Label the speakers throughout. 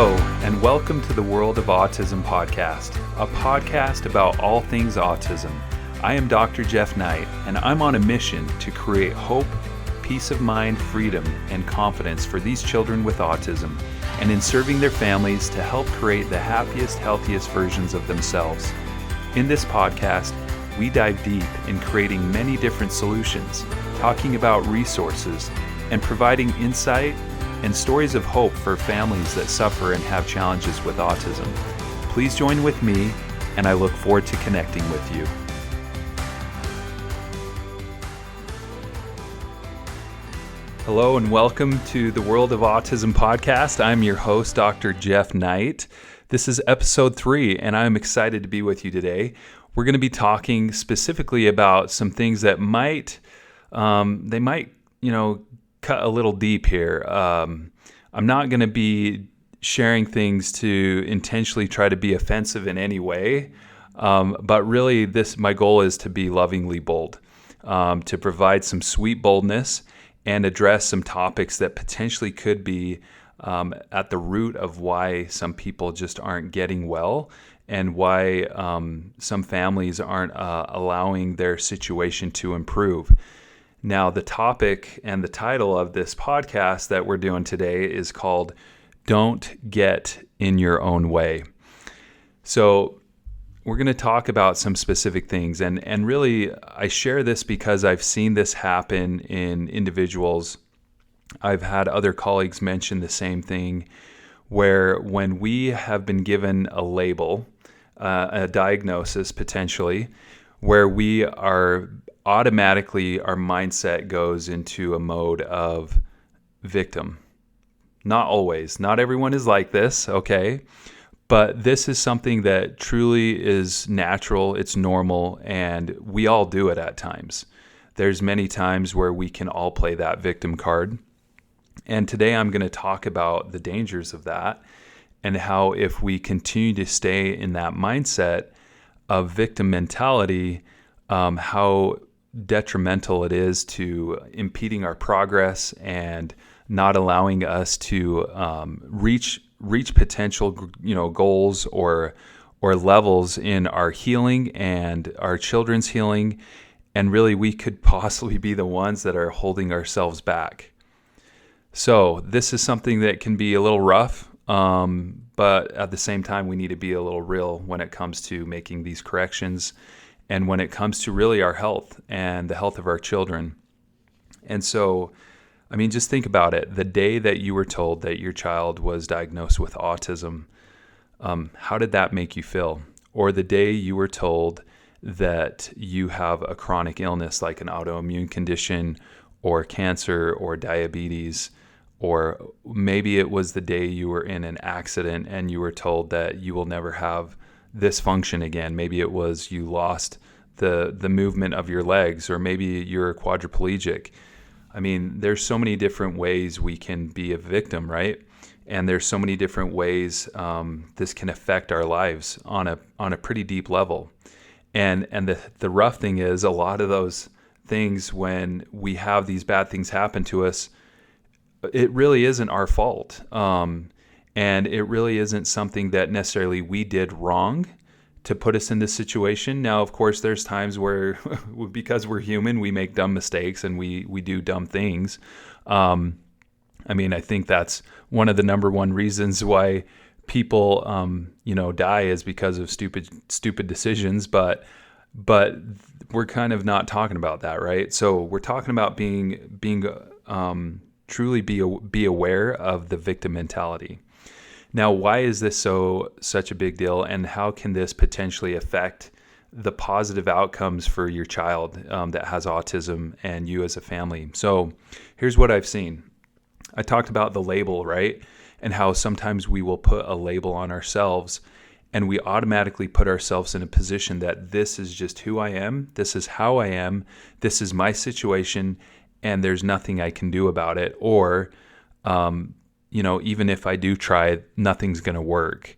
Speaker 1: Hello, and welcome to the World of Autism podcast, a podcast about all things autism. I am Dr. Jeff Knight, and I'm on a mission to create hope, peace of mind, freedom, and confidence for these children with autism, and in serving their families to help create the happiest, healthiest versions of themselves. In this podcast, we dive deep in creating many different solutions, talking about resources, and providing insight and stories of hope for families that suffer and have challenges with autism. Please join with me, and I look forward to connecting with you. Hello, and welcome to the World of Autism podcast. I'm your host, Dr. Jeff Knight. This is episode 3, and I'm excited to be with you today. We're going to be talking specifically about some things that might cut a little deep here. I'm not going to be sharing things to intentionally try to be offensive in any way, but really my goal is to be lovingly bold, to provide some sweet boldness and address some topics that potentially could be at the root of why some people just aren't getting well and why some families aren't allowing their situation to improve. Now, the topic and the title of this podcast that we're doing today is called Don't Get in Your Own Way. So we're going to talk about some specific things. And really, I share this because I've seen this happen in individuals. I've had other colleagues mention the same thing, where when we have been given a label, a diagnosis potentially, where we are automatically, our mindset goes into a mode of victim. Not always. Not everyone is like this, okay? But this is something that truly is natural, it's normal, and we all do it at times. There's many times where we can all play that victim card. And today I'm going to talk about the dangers of that and how if we continue to stay in that mindset of victim mentality, how detrimental it is to impeding our progress and not allowing us to reach potential goals or levels in our healing and our children's healing, and really we could possibly be the ones that are holding ourselves back. So this is something that can be a little rough, but at the same time we need to be a little real when it comes to making these corrections and when it comes to really our health and the health of our children. And so, just think about it. The day that you were told that your child was diagnosed with autism, how did that make you feel? Or the day you were told that you have a chronic illness like an autoimmune condition or cancer or diabetes, or maybe it was the day you were in an accident and you were told that you will never have this function again. Maybe it was you lost the movement of your legs, or maybe you're quadriplegic. There's so many different ways we can be a victim, right? And there's so many different ways this can affect our lives on a pretty deep level. And the rough thing is, a lot of those things, when we have these bad things happen to us, it really isn't our fault. And it really isn't something that necessarily we did wrong to put us in this situation. Now, of course, there's times where, because we're human, we make dumb mistakes and we do dumb things. I think that's one of the number one reasons why people, die is because of stupid decisions. But we're kind of not talking about that, right? So we're talking about being truly be aware of the victim mentality. Now, why is this such a big deal, and how can this potentially affect the positive outcomes for your child that has autism and you as a family? So here's what I've seen. I talked about the label, right? And how sometimes we will put a label on ourselves and we automatically put ourselves in a position that this is just who I am, this is how I am, this is my situation, and there's nothing I can do about it. Or, even if I do try, nothing's going to work.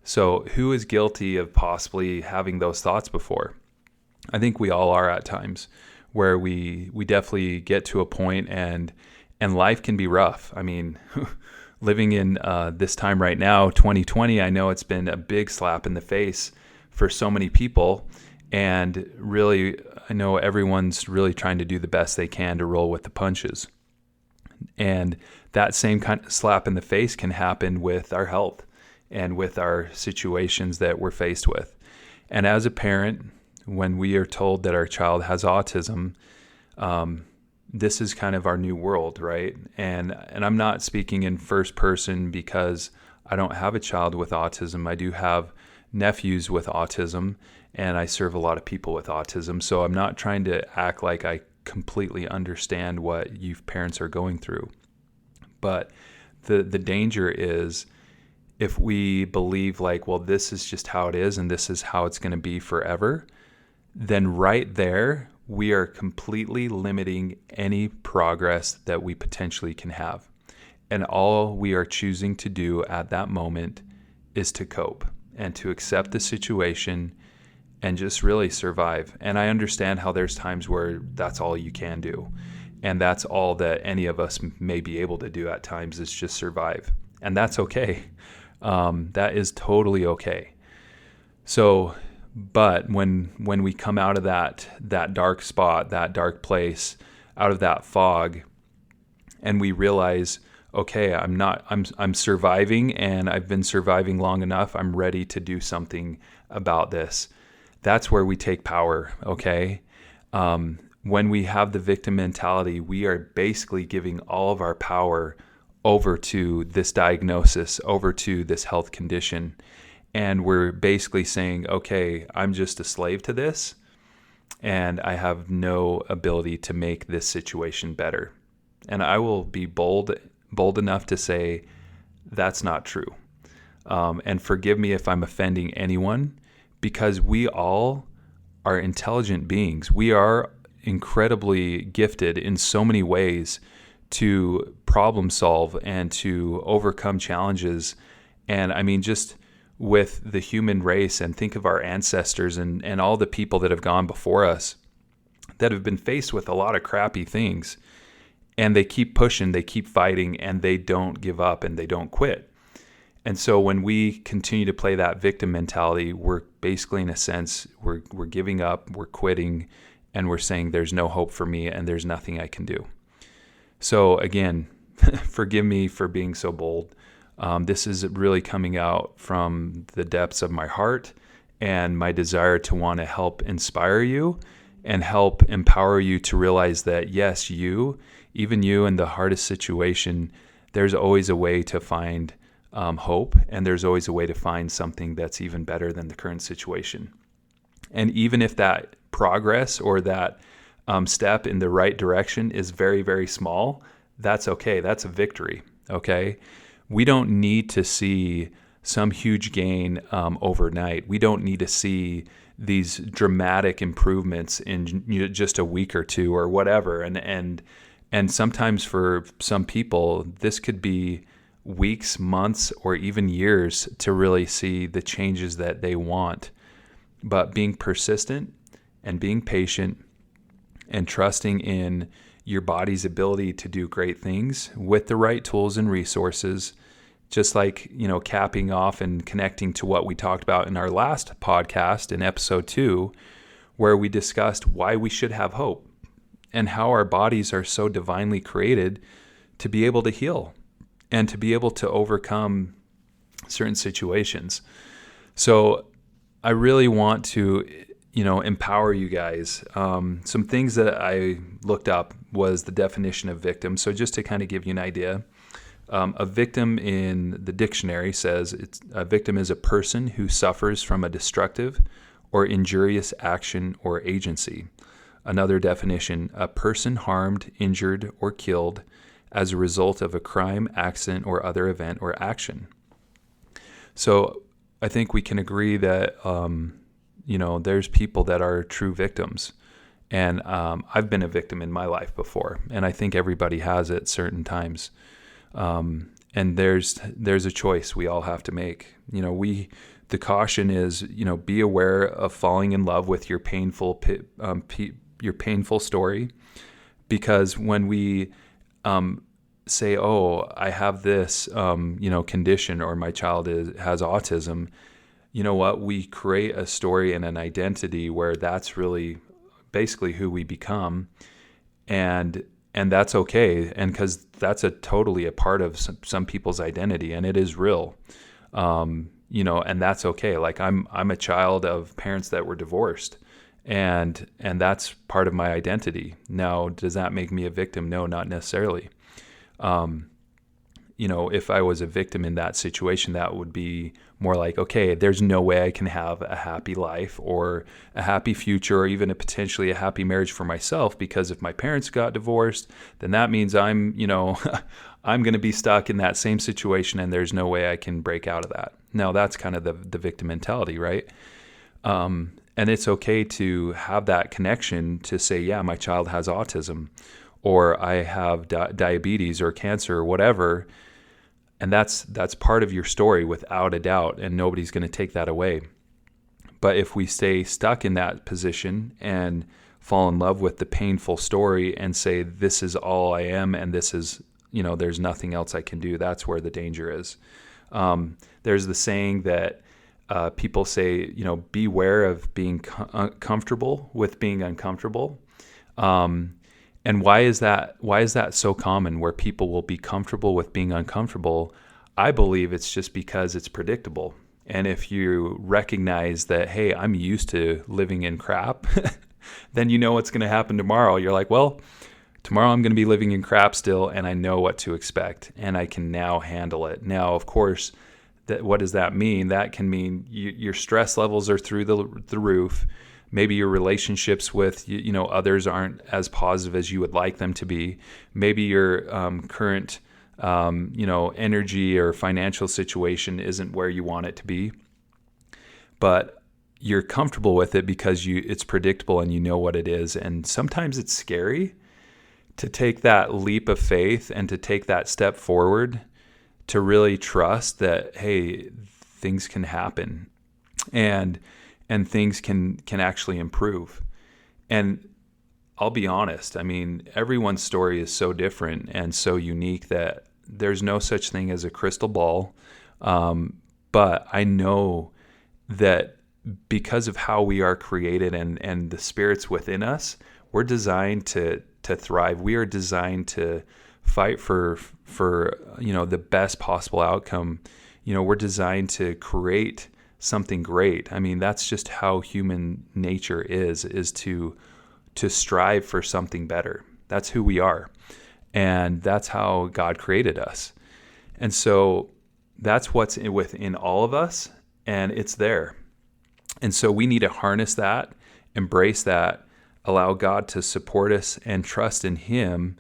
Speaker 1: So who is guilty of possibly having those thoughts before? I think we all are at times, where we definitely get to a point and life can be rough. living in this time right now, 2020, I know it's been a big slap in the face for so many people. And really, I know everyone's really trying to do the best they can to roll with the punches. And that same kind of slap in the face can happen with our health and with our situations that we're faced with. And as a parent, when we are told that our child has autism, this is kind of our new world, right? And I'm not speaking in first person because I don't have a child with autism. I do have nephews with autism, and I serve a lot of people with autism. So I'm not trying to act like I completely understand what you parents are going through. But the danger is if we believe like, well, this is just how it is and this is how it's going to be forever, then right there, we are completely limiting any progress that we potentially can have. And all we are choosing to do at that moment is to cope and to accept the situation and just really survive. And I understand how there's times where that's all you can do. And that's all that any of us may be able to do at times is just survive. And that's okay. That is totally okay. So, but when we come out of that dark spot, that dark place, out of that fog, and we realize, okay, I'm surviving, and I've been surviving long enough. I'm ready to do something about this. That's where we take power. Okay. When we have the victim mentality, we are basically giving all of our power over to this diagnosis, over to this health condition. And we're basically saying, okay, I'm just a slave to this, and I have no ability to make this situation better. And I will be bold enough to say that's not true. And forgive me if I'm offending anyone, because we all are intelligent beings. We are incredibly gifted in so many ways to problem solve and to overcome challenges. And I mean, just with the human race, and think of our ancestors and all the people that have gone before us that have been faced with a lot of crappy things, and they keep pushing, they keep fighting, and they don't give up and they don't quit. And so when we continue to play that victim mentality, we're basically, in a sense, we're giving up, we're quitting, and we're saying there's no hope for me and there's nothing I can do. So again, forgive me for being so bold. This is really coming out from the depths of my heart and my desire to want to help inspire you and help empower you to realize that, yes, even you in the hardest situation, there's always a way to find hope, and there's always a way to find something that's even better than the current situation. And even if that progress or that step in the right direction is very, very small, that's okay. That's a victory, okay? We don't need to see some huge gain overnight. We don't need to see these dramatic improvements in just a week or two or whatever. And sometimes for some people, this could be weeks, months, or even years to really see the changes that they want. But being persistent and being patient and trusting in your body's ability to do great things with the right tools and resources, just like, capping off and connecting to what we talked about in our last podcast in episode 2, where we discussed why we should have hope and how our bodies are so divinely created to be able to heal and to be able to overcome certain situations. So I really want to, empower you guys. Some things that I looked up was the definition of victim. So just to kind of give you an idea, a victim in the dictionary says a victim is a person who suffers from a destructive or injurious action or agency. Another definition, a person harmed, injured, or killed as a result of a crime, accident, or other event or action. So I think we can agree that, there's people that are true victims. And I've been a victim in my life before, and I think everybody has at certain times. And there's a choice we all have to make. The caution is, be aware of falling in love with your painful story, because when we say, oh, I have this, condition, or my child has autism. You know what? We create a story and an identity where that's really basically who we become, and that's okay, and because that's totally a part of some people's identity, and it is real, and that's okay. Like I'm a child of parents that were divorced, and that's part of my identity. Now, does that make me a victim? No, not necessarily. If I was a victim in that situation, that would be more like, okay, there's no way I can have a happy life or a happy future or even potentially a happy marriage for myself, because if my parents got divorced, then that means I'm going to be stuck in that same situation, and there's no way I can break out of that. Now, that's kind of the victim mentality, right? And it's okay to have that connection to say, yeah, my child has autism, or I have diabetes or cancer or whatever. And that's part of your story without a doubt, and nobody's going to take that away. But if we stay stuck in that position and fall in love with the painful story and say, this is all I am, and this is, there's nothing else I can do, that's where the danger is. There's the saying that people say, beware of being comfortable with being uncomfortable. And why is that? Why is that so common, where people will be comfortable with being uncomfortable? I believe it's just because it's predictable. And if you recognize that, hey, I'm used to living in crap, then you know what's going to happen tomorrow. You're like, well, tomorrow I'm going to be living in crap still, and I know what to expect, and I can now handle it. Now, of course, what does that mean? That can mean your stress levels are through the roof. Maybe your relationships with others aren't as positive as you would like them to be. Maybe your current energy or financial situation isn't where you want it to be. But you're comfortable with it because it's predictable and you know what it is. And sometimes it's scary to take that leap of faith and to take that step forward, to really trust that, hey, things can happen. And things can actually improve. And I'll be honest, I mean, everyone's story is so different and so unique that there's no such thing as a crystal ball. But I know that because of how we are created and the spirits within us, we're designed to thrive. We are designed to fight for the best possible outcome. We're designed to create something great. I mean, that's just how human nature is to strive for something better. That's who we are. And that's how God created us. And so that's what's within all of us, and it's there. And so we need to harness that, embrace that, allow God to support us and trust in Him,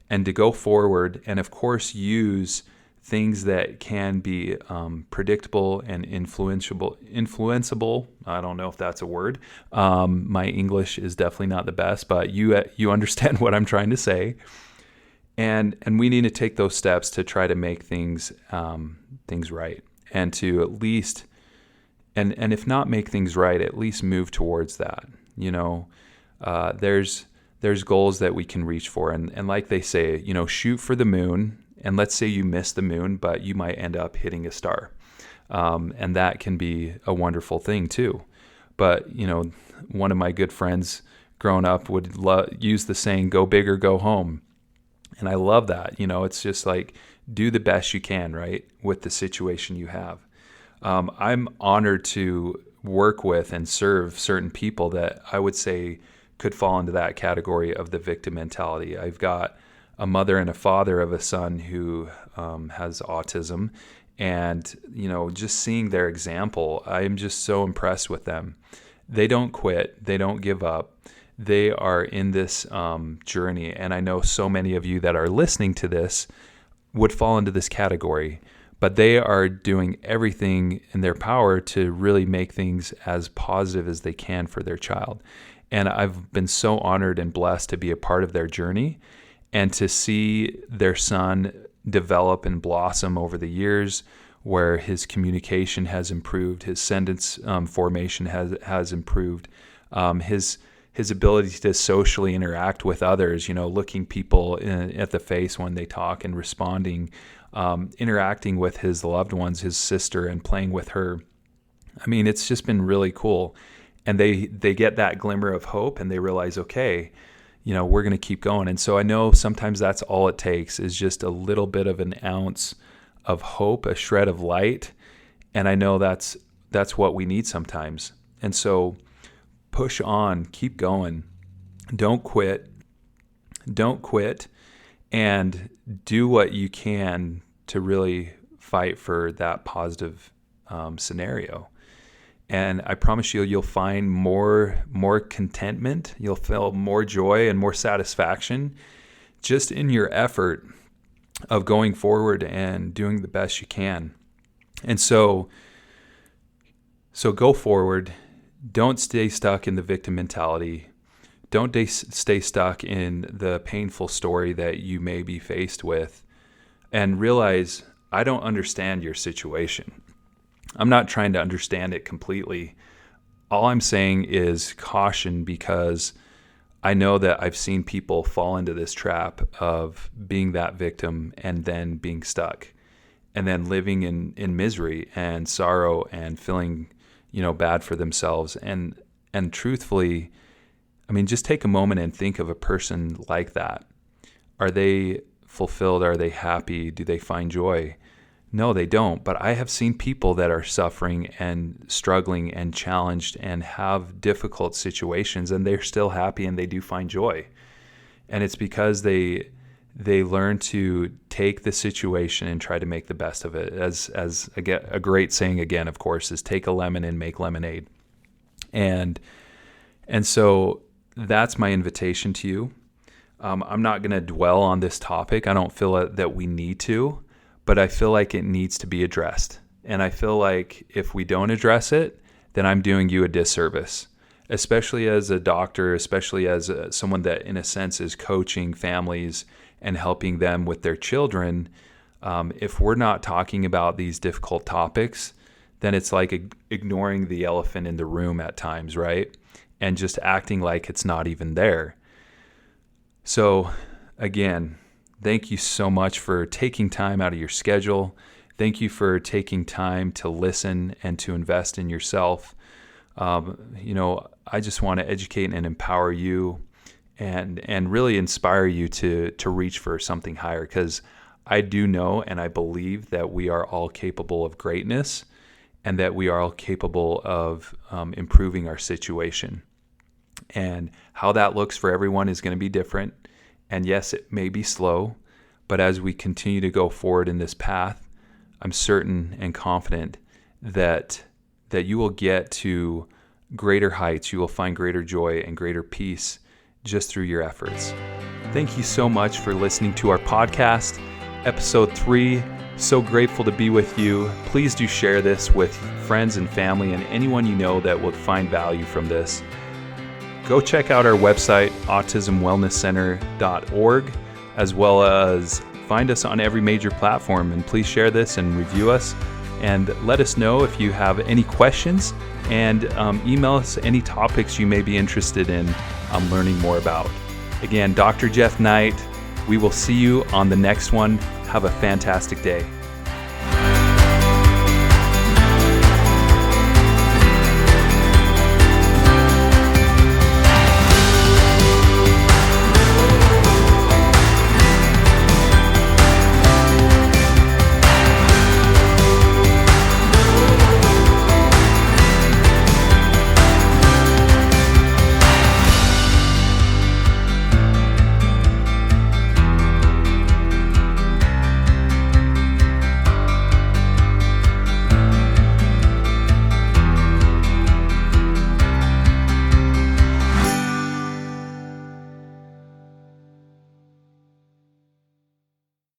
Speaker 1: and to go forward, and of course use things that can be predictable and influenceable. I don't know if that's a word. My English is definitely not the best, but you understand what I'm trying to say. And we need to take those steps to try to make things right, and to at least, and if not make things right, at least move towards that. There's goals that we can reach for, and like they say, shoot for the moon. And let's say you miss the moon, but you might end up hitting a star. And that can be a wonderful thing too. But, one of my good friends growing up would use the saying, go big or go home. And I love that. It's just like, do the best you can, right, with the situation you have. I'm honored to work with and serve certain people that I would say could fall into that category of the victim mentality. I've got a mother and a father of a son who has autism, and just seeing their example, I'm just so impressed with them. They don't quit, they don't give up. They are in this journey, and I know so many of you that are listening to this would fall into this category, but they are doing everything in their power to really make things as positive as they can for their child. And I've been so honored and blessed to be a part of their journey, and to see their son develop and blossom over the years, where his communication has improved, his sentence formation has improved, his ability to socially interact with others, looking people at the face when they talk and responding, interacting with his loved ones, his sister, and playing with her. I mean, it's just been really cool. And they get that glimmer of hope, and they realize, okay, we're going to keep going. And so I know sometimes that's all it takes, is just a little bit of an ounce of hope, a shred of light. And I know that's what we need sometimes. And so push on, keep going. Don't quit, and do what you can to really fight for that positive scenario. And I promise you'll find more contentment. You'll feel more joy and more satisfaction just in your effort of going forward and doing the best you can. And so go forward. Don't stay stuck in the victim mentality. Don't stay stuck in the painful story that you may be faced with. And realize, I don't understand your situation. I'm not trying to understand it completely. All I'm saying is caution, because I know that I've seen people fall into this trap of being that victim and then being stuck and then living in misery and sorrow and feeling, bad for themselves. And truthfully, I mean, just take a moment and think of a person like that. Are they fulfilled? Are they happy? Do they find joy? No, they don't. But I have seen people that are suffering and struggling and challenged and have difficult situations, and they're still happy and they do find joy. And it's because they learn to take the situation and try to make the best of it. As again, a great saying again, of course, is take a lemon and make lemonade. And so that's my invitation to you. I'm not going to dwell on this topic. I don't feel that we need to, but I feel like it needs to be addressed. And I feel like if we don't address it, then I'm doing you a disservice, especially as a doctor, especially as someone that in a sense is coaching families and helping them with their children. If we're not talking about these difficult topics, then it's like ignoring the elephant in the room at times, right? And just acting like it's not even there. So again, thank you so much for taking time out of your schedule. Thank you for taking time to listen and to invest in yourself. I just want to educate and empower you and really inspire you to reach for something higher, because I do know and I believe that we are all capable of greatness and that we are all capable of improving our situation. And how that looks for everyone is going to be different. And yes, it may be slow, but as we continue to go forward in this path, I'm certain and confident that you will get to greater heights. You will find greater joy and greater peace just through your efforts. Thank you so much for listening to our podcast, episode 3. So grateful to be with you. Please do share this with friends and family and anyone you know that would find value from this. Go check out our website, autismwellnesscenter.org, as well as find us on every major platform. And please share this and review us. And let us know if you have any questions, and email us any topics you may be interested in learning more about. Again, Dr. Jeff Knight, we will see you on the next one. Have a fantastic day.